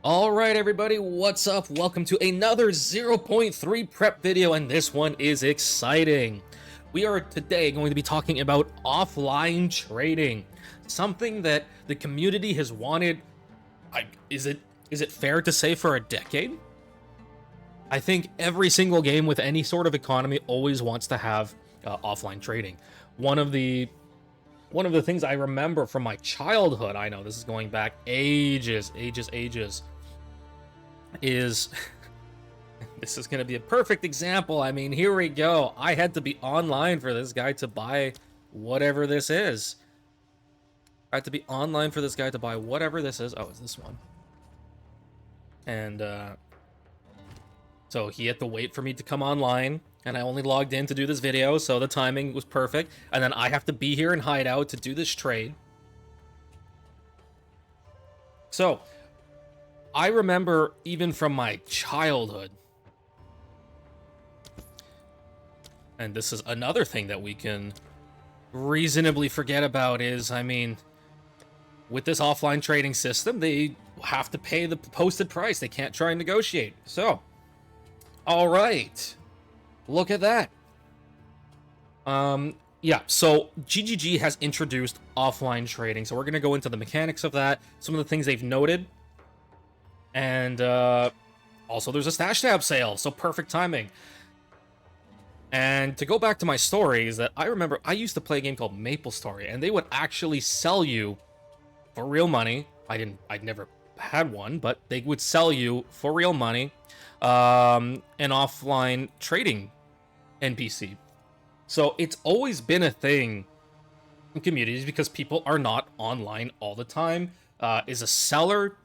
All right, everybody, what's up? Welcome to another 0.3 prep video, and this one is exciting. We are today going to be talking about offline trading, something that the community has wanted. Is it fair to say for a decade? I think every single game with any sort of economy always wants to have offline trading. One of the things I remember from my childhood, I know this is going back ages, is this is going to be a perfect example. I mean, here we go. I had to be online for this guy to buy whatever this is. I had to be online for this guy to buy whatever this is. Oh, it's this one. And so he had to wait for me to come online, and I only logged in to do this video, so the timing was perfect. And then I have to be here in hideout to do this trade. So I remember even from my childhood, and this is another thing that we can reasonably forget about is, I mean, with this offline trading system, they have to pay the posted price. They can't try and negotiate. So, all right, look at that. Yeah, so GGG has introduced offline trading. So we're going to go into the mechanics of that, some of the things they've noted. And also there's a stash tab sale, so perfect timing. And to go back to my story is that I remember I used to play a game called MapleStory, and they would actually sell you for real money. I'd never had one, but they would sell you for real money an offline trading NPC. So it's always been a thing in communities because people are not online all the time. Is a seller,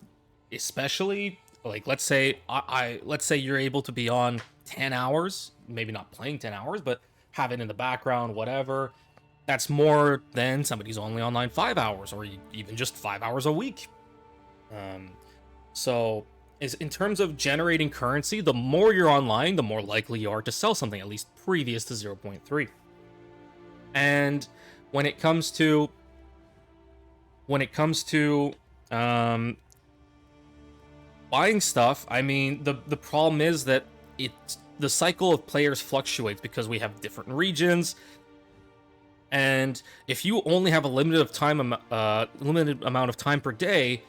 especially, like, let's say let's say you're able to be on 10 hours, maybe not playing 10 hours, but have it in the background, whatever. That's more than somebody's only online 5 hours, or even just 5 hours a week. So is in terms of generating currency, the more you're online, the more likely you are to sell something, at least previous to 0.3. And when it comes to buying stuff, I mean, the problem is that the cycle of players fluctuates because we have different regions, and if you only have a limited amount of time per day,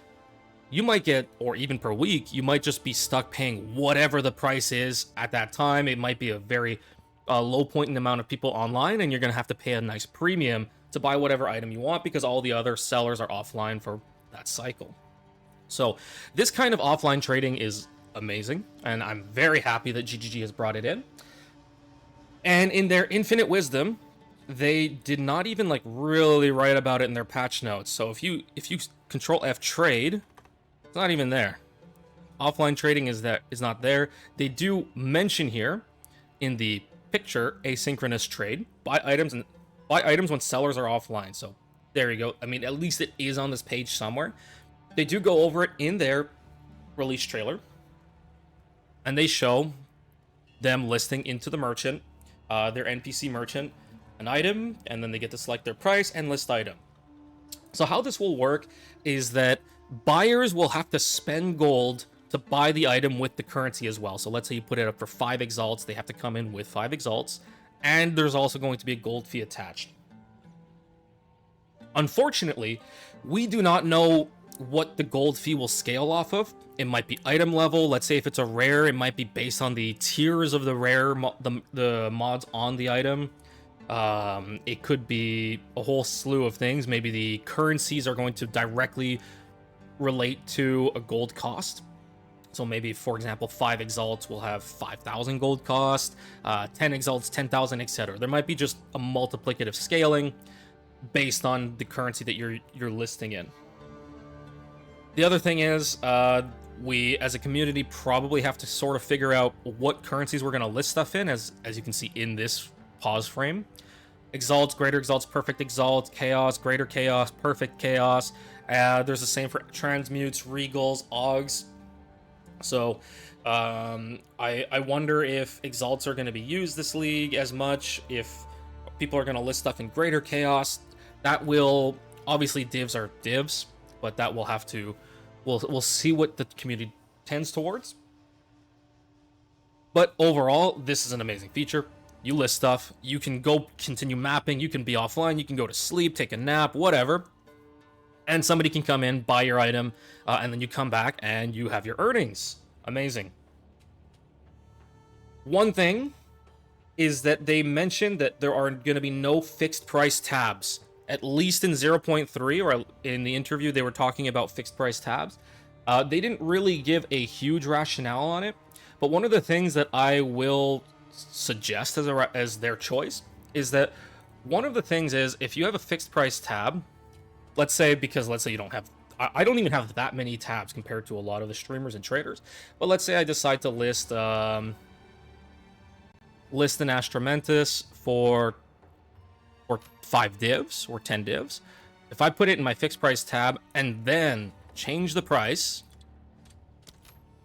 you might get, or even per week, you might just be stuck paying whatever the price is at that time. It might be a very low point in the amount of people online, and you're gonna have to pay a nice premium to buy whatever item you want because all the other sellers are offline for that cycle. So this kind of offline trading is amazing, and I'm very happy that GGG has brought it in. And in their infinite wisdom, they did not even like really write about it in their patch notes. So if you control F trade, it's not even there. Offline trading is not there. They do mention here in the picture asynchronous trade. Buy items when sellers are offline. So there you go. I mean, at least it is on this page somewhere. They do go over it in their release trailer, and they show them listing into the merchant, their NPC merchant, an item, and then they get to select their price and list item. So how this will work is that buyers will have to spend gold to buy the item with the currency as well. So let's say you put it up for 5 exalts, they have to come in with 5 exalts, and there's also going to be a gold fee attached. Unfortunately, we do not know what the gold fee will scale off of. It might be item level. Let's say if it's a rare, it might be based on the tiers of the rare, the mods on the item. It could be a whole slew of things. Maybe the currencies are going to directly relate to a gold cost. So maybe, for example, 5 exalts will have 5,000 gold cost, 10 exalts, 10,000, etc. There might be just a multiplicative scaling based on the currency that you're listing in. The other thing is, we as a community probably have to sort of figure out what currencies we're going to list stuff in, as you can see in this pause frame. Exalts, greater exalts, perfect exalts, chaos, greater chaos, perfect chaos. There's the same for transmutes, regals, augs. So I wonder if exalts are going to be used this league as much, if people are going to list stuff in greater chaos. That will, obviously divs are divs, but that will have to, we'll see what the tends towards. But overall, this is an amazing feature. You list stuff, you can go continue mapping, you can be offline, you can go to sleep, take a nap, whatever. And somebody can come in, buy your item, and then you come back and you have your earnings. Amazing. One thing is that they mentioned that there are going to be no fixed price tabs, at least in 0.3, or in the interview they were talking about fixed price tabs. They didn't really give a huge rationale on it, but one of the things that I will suggest as their choice is that one of the things is if you have a fixed price tab, let's say you don't have, I don't even have that many tabs compared to a lot of the streamers and traders, but let's say I decide to list an Astramentus for 5 divs or 10 divs. If I put it in my fixed price tab and then change the price,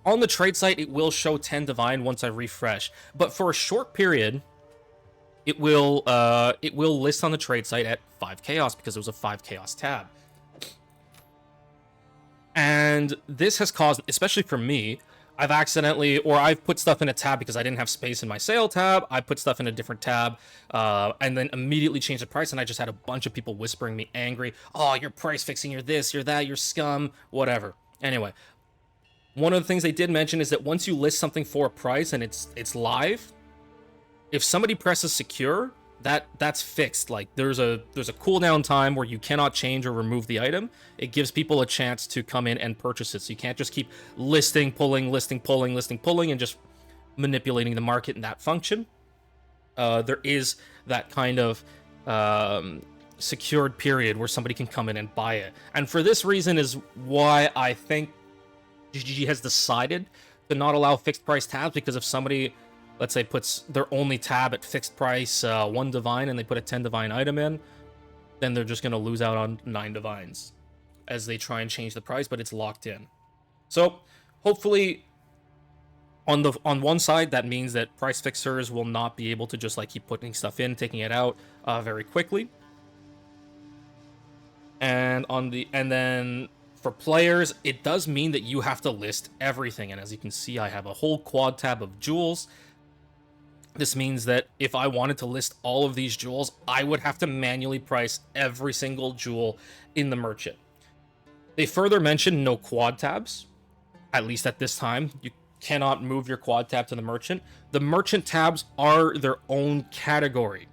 on the trade site it will show 10 divine once I refresh, but for a short period it will list on the trade site at 5 chaos because it was a 5 chaos tab. And this has caused, especially for me, I've put stuff in a tab because I didn't have space in my sale tab. I put stuff in a different tab, and then immediately changed the price, and I just had a bunch of people whispering me angry. Oh, you're price fixing, you're this, you're that, you're scum, whatever. Anyway, one of the things they did mention is that once you list something for a price and it's live, if somebody presses secure, that's fixed. Like there's a cooldown time where you cannot change or remove the item. It gives people a chance to come in and purchase it. So you can't just keep listing, pulling, and just manipulating the market in that function. There is that kind of secured period where somebody can come in and buy it. And for this reason is why I think GGG has decided to not allow fixed price tabs, because if somebody, let's say, puts their only tab at fixed price 1 divine and they put a 10 divine item in, then they're just going to lose out on 9 divines as they try and change the price, but it's locked in. So hopefully on one side, that means that price fixers will not be able to just like keep putting stuff in, taking it out very quickly. And then for players, it does mean that you have to list everything. And as you can see, I have a whole quad tab of jewels. This means that if I wanted to list all of these jewels, I would have to manually price every single jewel in the merchant. They further mention no quad tabs, at least at this time. You cannot move your quad tab to the merchant. The merchant tabs are their own category.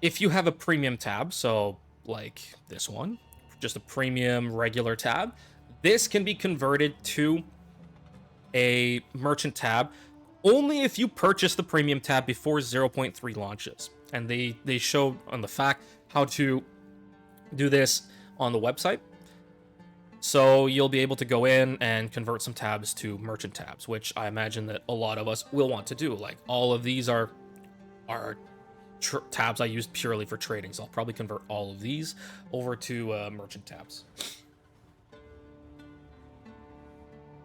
If you have a premium tab, so like this one, just a premium regular tab, this can be converted to a merchant tab only if you purchase the premium tab before 0.3 launches. And they show on the fact how to do this on the website. So you'll be able to go in and convert some tabs to merchant tabs, which I imagine that a lot of us will want to do. Like all of these are tabs I use purely for trading, so I'll probably convert all of these over to merchant tabs.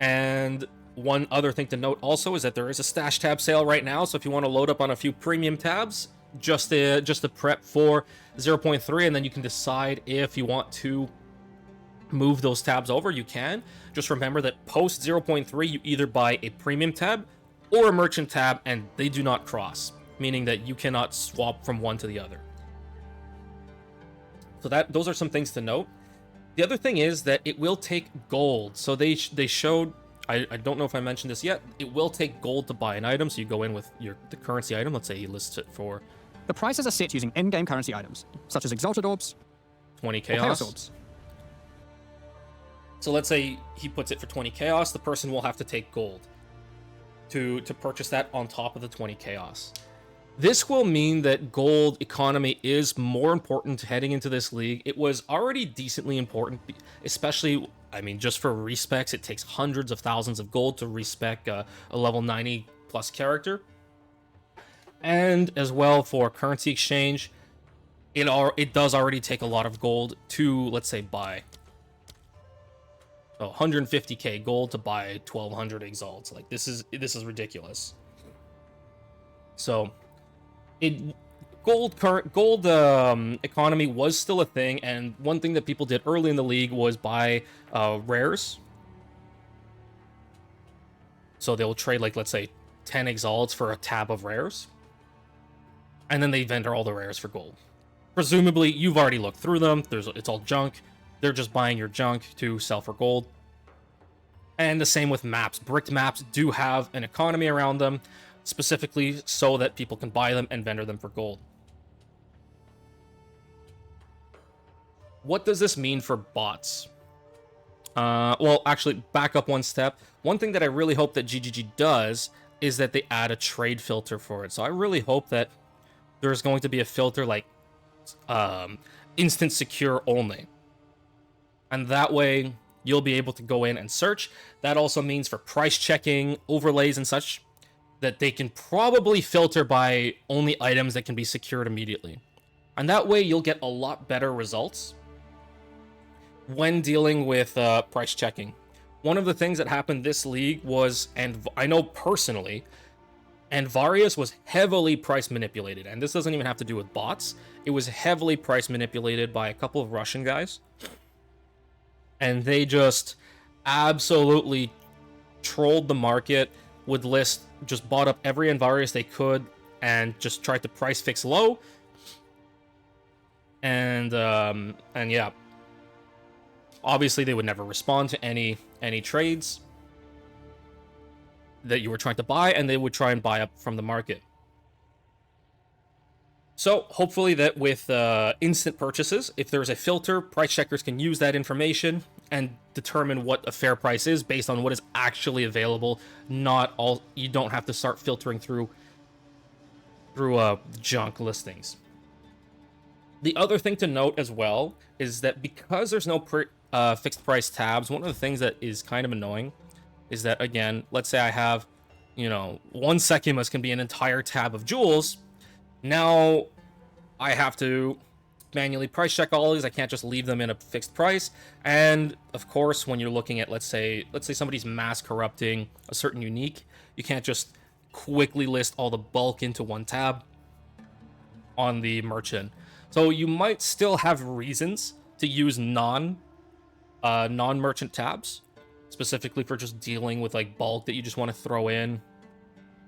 And one other thing to note also is that there is a stash tab sale right now, so if you want to load up on a few premium tabs, just to prep for 0.3, and then you can decide if you want to move those tabs over, you can. Just remember that post 0.3, you either buy a premium tab or a merchant tab, and they do not cross, meaning that you cannot swap from one to the other. So those are some things to note. The other thing is that it will take gold. So they showed, I don't know if I mentioned this yet, it will take gold to buy an item. So you go in with the currency item. Let's say he lists it for... The prices are set using in-game currency items, such as Exalted Orbs, 20 Chaos. Orbs. So let's say he puts it for 20 Chaos. The person will have to take gold to purchase that on top of the 20 Chaos. This will mean that gold economy is more important heading into this league. It was already decently important, especially, I mean, just for respecs, it takes hundreds of thousands of gold to respec a level 90 plus character. And as well for currency exchange, it does already take a lot of gold to, let's say, buy 150k gold to buy 1200 exalts. Like this is ridiculous. So gold economy was still a thing, and one thing that people did early in the league was buy rares. So they'll trade, like, let's say 10 exalts for a tab of rares, and then they vendor all the rares for gold. Presumably, you've already looked through them. It's all junk. They're just buying your junk to sell for gold. And the same with maps. Bricked maps do have an economy around them, specifically so that people can buy them and vendor them for gold. What does this mean for bots? Well, actually, back up one step. One thing that I really hope that GGG does is that they add a trade filter for it. So I really hope that there's going to be a filter like instant secure only. And that way, you'll be able to go in and search. That also means for price checking, overlays, and such, that they can probably filter by only items that can be secured immediately. And that way, you'll get a lot better results when dealing with price checking. One of the things that happened this league was, and I know personally, Anvarius was heavily price manipulated. And this doesn't even have to do with bots. It was heavily price manipulated by a couple of Russian guys. And they just absolutely trolled the market, would just bought up every Anvarius they could, and just tried to price fix low. And yeah. Obviously, they would never respond to any trades that you were trying to buy, and they would try and buy up from the market. So, hopefully that with instant purchases, if there's a filter, price checkers can use that information and determine what a fair price is based on what is actually available. You don't have to start filtering through junk listings. The other thing to note as well is that because there's no fixed price tabs, one of the things that is kind of annoying is that, again, let's say I have, 1 Secumus can be an entire tab of jewels. Now I have to manually price check all these. I can't just leave them in a fixed price. And of course, when you're looking at, let's say somebody's mass corrupting a certain unique, you can't just quickly list all the bulk into one tab on the merchant. So you might still have reasons to use non-merchant tabs, specifically for just dealing with like bulk that you just want to throw in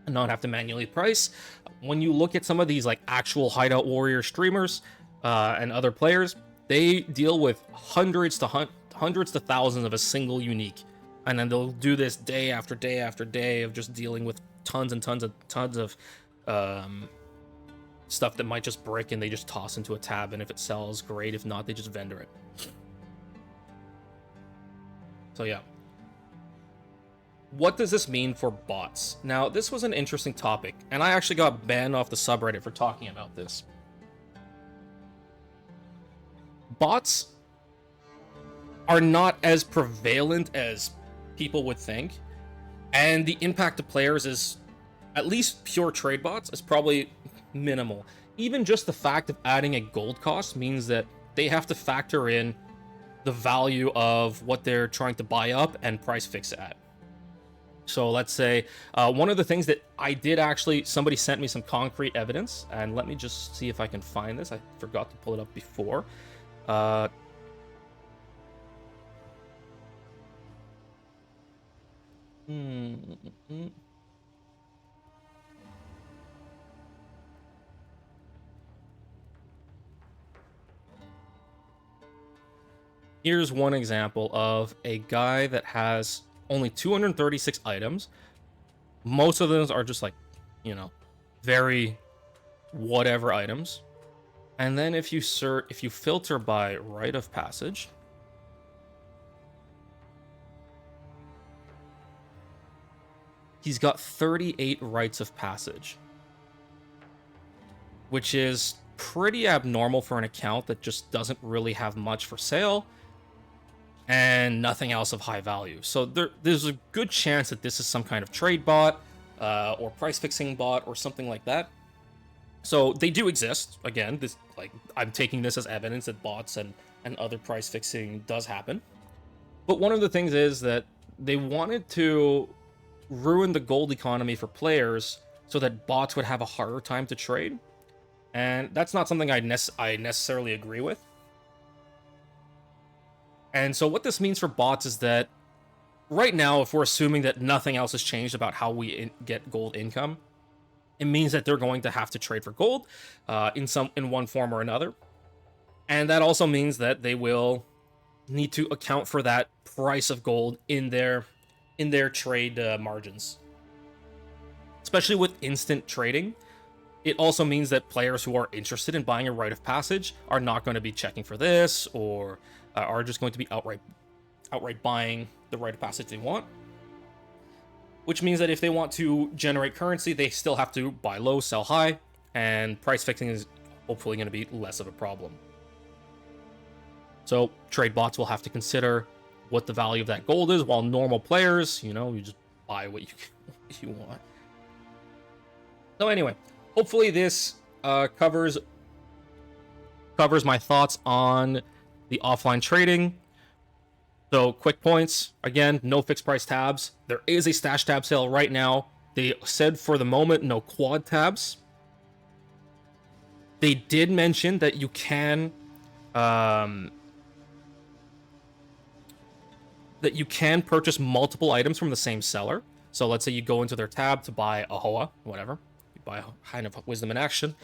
and not have to manually price. When you look at some of these like actual Hideout Warrior streamers and other players, they deal with hundreds to thousands of a single unique, and then they'll do this day after day after day of just dealing with tons of stuff that might just brick and they just toss into a tab, and if it sells, great. If not, they just vendor it. So yeah. What does this mean for bots? Now, this was an interesting topic, and I actually got banned off the subreddit for talking about this. Bots are not as prevalent as people would think, and the impact to players is, at least pure trade bots, is probably minimal. Even just the fact of adding a gold cost means that they have to factor in the value of what they're trying to buy up and price fix at. So let's say one of the things that I did actually, somebody sent me some concrete evidence, and let me just see if I can find this. I forgot to pull it up before. Here's one example of a guy that has only 236 items. Most of those are just like, very whatever items. And then if you filter by rite of passage, he's got 38 rites of passage, which is pretty abnormal for an account that just doesn't really have much for sale and nothing else of high value. So there's a good chance that this is some kind of trade bot or price fixing bot or something like that. So they do exist. Again, I'm taking this as evidence that bots and other price fixing does happen. But one of the things is that they wanted to ruin the gold economy for players so that bots would have a harder time to trade. And that's not something I necessarily agree with. And so what this means for bots is that right now, if we're assuming that nothing else has changed about how we get gold income, it means that they're going to have to trade for gold in one form or another. And that also means that they will need to account for that price of gold in their trade margins. Especially with instant trading, it also means that players who are interested in buying a rite of passage are not going to be checking for this, or are just going to be outright buying the rite of passage they want. Which means that if they want to generate currency, they still have to buy low, sell high, and price fixing is hopefully going to be less of a problem. So trade bots will have to consider what the value of that gold is, while normal players, you just buy what you want. So anyway, hopefully this covers my thoughts on the offline trading. So quick points, again, no fixed price tabs. There is a stash tab sale right now. They said for the moment, no quad tabs. They did mention that you can purchase multiple items from the same seller. So let's say you go into their tab to buy a Hoa, whatever. You buy a Hand of Wisdom in Action.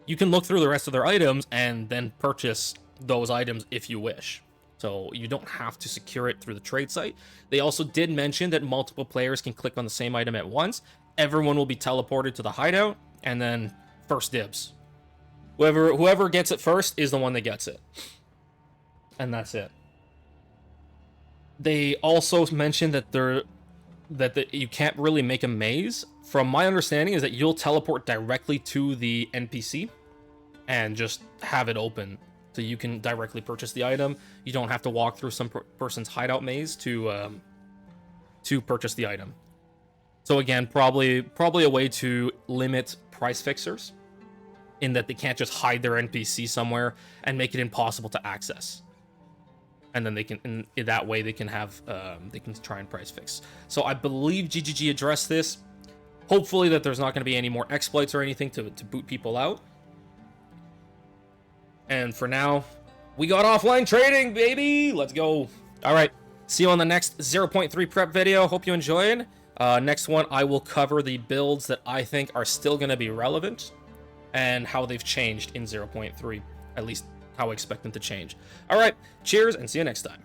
You can look through the rest of their items and then purchase those items if you wish. So you don't have to secure it through the trade site. They also did mention that multiple players can click on the same item at once. Everyone will be teleported to the hideout, and then first dibs. Whoever gets it first is the one that gets it. And that's it. They also mentioned that you can't really make a maze. From my understanding is that you'll teleport directly to the NPC and just have it open, so you can directly purchase the item. You don't have to walk through some person's hideout maze to purchase the item. So again, probably a way to limit price fixers, in that they can't just hide their NPC somewhere and make it impossible to access. And then they can, in that way, they can try and price fix. So I believe GGG addressed this. Hopefully that there's not going to be any more exploits or anything to boot people out. And for now, we got offline trading, baby! Let's go. All right, see you on the next 0.3 prep video. Hope you enjoyed. Next one, I will cover the builds that I think are still going to be relevant and how they've changed in 0.3, at least how I expect them to change. All right, cheers, and see you next time.